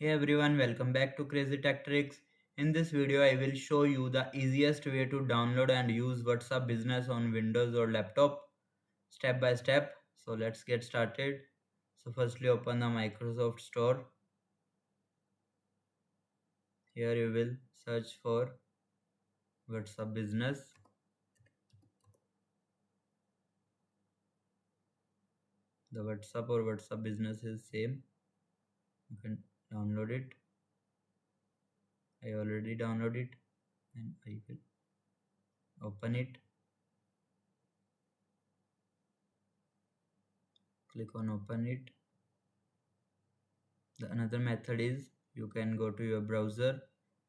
Hey everyone, welcome back to Crazy Tech Tricks. In this video, I will show you the easiest way to download and use WhatsApp Business on Windows or laptop step by step. So let's get started. So firstly, open the Microsoft Store. Here you will search for WhatsApp Business. The WhatsApp or WhatsApp Business is same. You can download it. I already downloaded it and I will open it. Click on open it. The another method is you can go to your browser,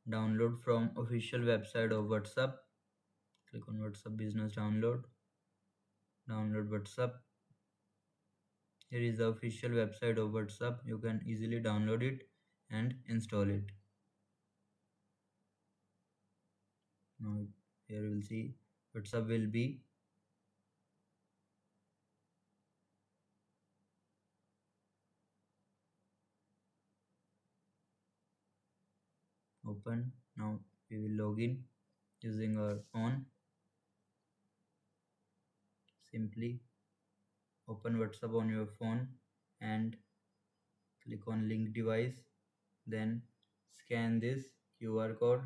download from official website of WhatsApp. Click on WhatsApp Business download WhatsApp. Here is the official website of WhatsApp. You can easily download it and install it. Now here you will see WhatsApp will be open. Now we will log in using our phone. Simply open WhatsApp on your phone and click on link device. Then scan this QR code.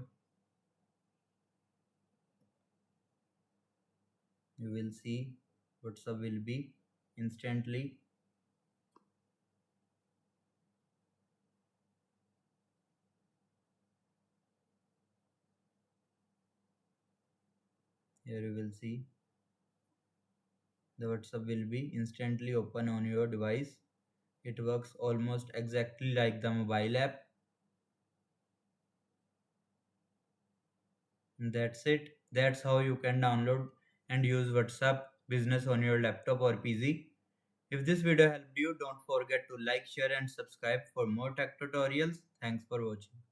You will see WhatsApp will be instantly. Here you will see the WhatsApp will be instantly open on your device. It works almost exactly like the mobile app. And that's it. That's how you can download and use WhatsApp Business on your laptop or PC. If this video helped you, don't forget to like, share and subscribe for more tech tutorials. Thanks for watching.